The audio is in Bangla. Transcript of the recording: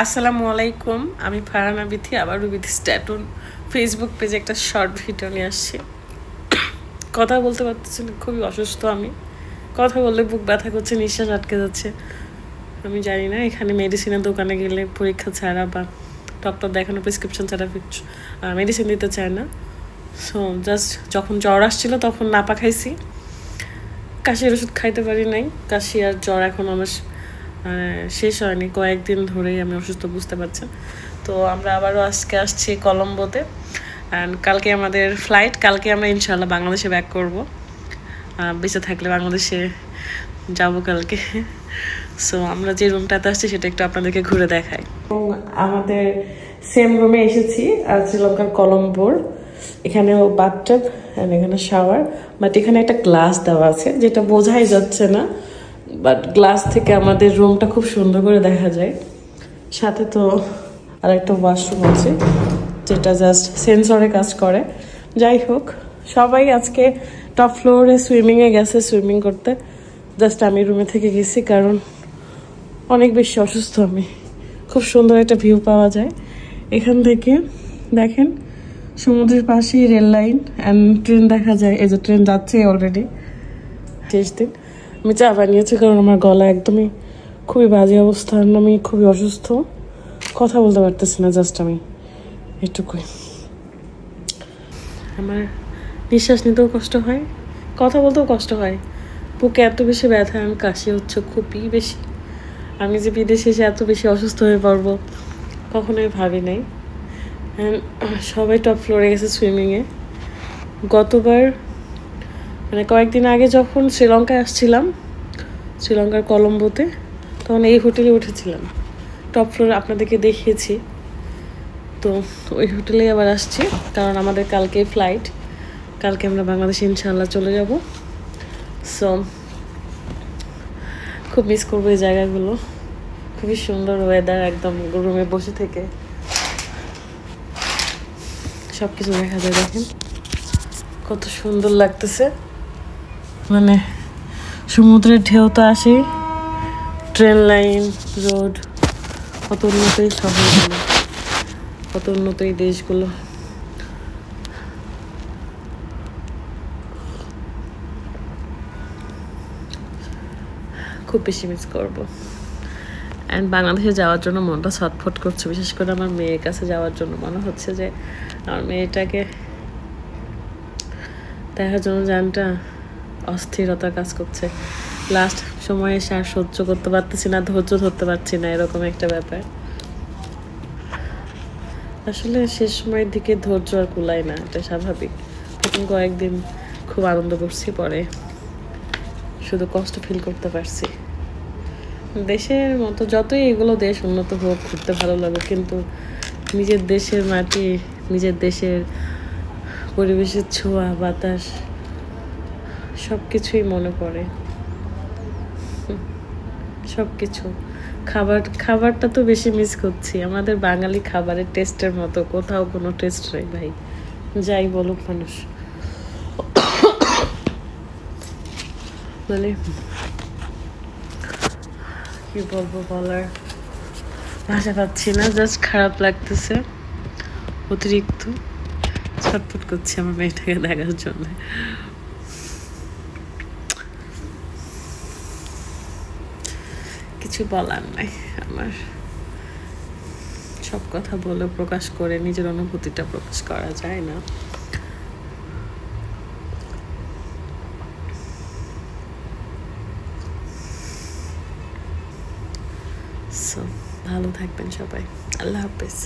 আসসালামু আলাইকুম, আমি ফারহানা বিথি আবারও বিথি স্ট্যাটুন ফেসবুক পেজে একটা শর্ট ভিডিও নিয়ে আসছি। কথা বলতে পারতেছি না, খুবই অসুস্থ আমি। কথা বললে বুক ব্যথা করছে, নিঃশ্বাস আটকে যাচ্ছে। আমি জানি না এখানে মেডিসিনের দোকানে গেলে পরীক্ষা ছাড়া বা ডক্টর দেখানো প্রেসক্রিপশন ছাড়া মেডিসিন দিতে চায় না। সো জাস্ট যখন জ্বর আসছিল তখন নাপা খাইছি, কাশির ওষুধ খাইতে পারি নাই। কাশি আর জ্বর এখন আমার শেষ হয়নি, কয়েকদিন ধরেই আমি অসুস্থ, বুঝতে পারছেন। তো আমরা আবারও আজকে আসছি কলম্বোতে, অ্যান্ড কালকে আমাদের ফ্লাইট। কালকে আমরা ইনশাল্লাহ বাংলাদেশে ব্যাক করবো, বেঁচে থাকলে বাংলাদেশে যাব কালকে। সো আমরা যে রুমটাতে আসছি সেটা একটু আপনাদেরকে ঘুরে দেখাই। আমাদের সেম রুমে এসেছি আর শ্রীলঙ্কার কলম্বোর। এখানেও বাথটাব অ্যান্ড এখানে শাওয়ার, বাট এখানে একটা গ্লাস দেওয়া আছে যেটা বোঝাই যাচ্ছে না, বাট গ্লাস থেকে আমাদের রুমটা খুব সুন্দর করে দেখা যায়। সাথে তো আর একটা ওয়াশরুম আছে যেটা জাস্ট সেন্সরে কাজ করে। যাই হোক, সবাই আজকে টপ ফ্লোরে সুইমিংয়ে গেছে, সুইমিং করতে। জাস্ট আমি রুমে থেকে গেছি কারণ অনেক বেশি অসুস্থ আমি। খুব সুন্দর একটা ভিউ পাওয়া যায় এখান থেকে, দেখেন সমুদ্রের পাশেই রেল লাইন অ্যান্ড ট্রেন দেখা যায়। এই যে ট্রেন যাচ্ছে অলরেডি। শেষ দিন আমি চা বানিয়েছি কারণ আমার গলা একদমই খুবই বাজে অবস্থা, আমি খুবই অসুস্থ, কথা বলতে পারতেছি না। জাস্ট আমি এটুকুই, আমার নিঃশ্বাস নিতেও কষ্ট হয়, কথা বলতেও কষ্ট হয়, বুকে এত বেশি ব্যথা, আমি কাশি হচ্ছে খুবই বেশি। আমি যে বিদেশে এসে এত বেশি অসুস্থ হয়ে পড়বো কখনোই ভাবি নাই। সবাই টপ ফ্লোরে গেছে সুইমিংয়ে। গতবার মানে কয়েকদিন আগে যখন শ্রীলঙ্কায় আসছিলাম, শ্রীলঙ্কার কলম্বোতে, তখন এই হোটেলে উঠেছিলাম। টপ ফ্লোরে আপনাদেরকে দেখিয়েছি। তো ওই হোটেলে আবার আসছি কারণ আমাদের কালকে ফ্লাইট, কালকে আমরা বাংলাদেশে ইনশাল্লাহ চলে যাব। সো খুব মিস করবো এই জায়গাগুলো, খুবই সুন্দর ওয়েদার, একদম রুমে বসে থেকে সব কিছু দেখা যায়। দেখেন কত সুন্দর লাগতেছে, মানে সমুদ্রের ঢেউ তো আসে, ট্রেন লাইন, রোড, কত উন্নত এই শহরগুলো, কত উন্নত এই দেশগুলো। খুব বেশি মিস করবো। অ্যান্ড বাংলাদেশে যাওয়ার জন্য মনটা ছটফট করছে, বিশেষ করে আমার মেয়ের কাছে যাওয়ার জন্য। মনে হচ্ছে যে আমার মেয়েটাকে দেখার জন্য জানটা অস্থিরতা কাজ করছে। লাস্ট সময়ে এসে আর সহ্য করতে পারতেছি না, ধৈর্য ধরতে পারছি না, এরকম একটা ব্যাপার। আসলে শেষ সময়ের দিকে ধৈর্য আর কুলায় না, এটা স্বাভাবিক। প্রথম কয়েকদিন খুব আনন্দ করছি, পরে শুধু কষ্ট ফিল করতে পারছি। দেশের মতো যতই এগুলো দেশ উন্নত হোক, ঘুরতে ভালো লাগে, কিন্তু নিজের দেশের মাটি, নিজের দেশের পরিবেশের ছোঁয়া, বাতাস, সব কিছুই মনে পড়ে। সব কিছু, খাবারটা তো বেশি মিস করছি। আমাদের বাঙালি খাবারের টেস্টের মতো কোথাও কোনো টেস্ট নেই ভাই, যাই বলুক মানুষ। মানে কি বলবো, বলার ভাষা পাচ্ছি না, জাস্ট খারাপ লাগতেছে অতিরিক্ত। ছটফট করছি আমার মেয়েটাকে দেখার জন্য। কিছু বলার নাই আমার, সব কথা বলে প্রকাশ করে নিজের অনুভূতিটা প্রকাশ করা যায় না। সো ভালো থাকবেন সবাই, আল্লাহ হাফেজ।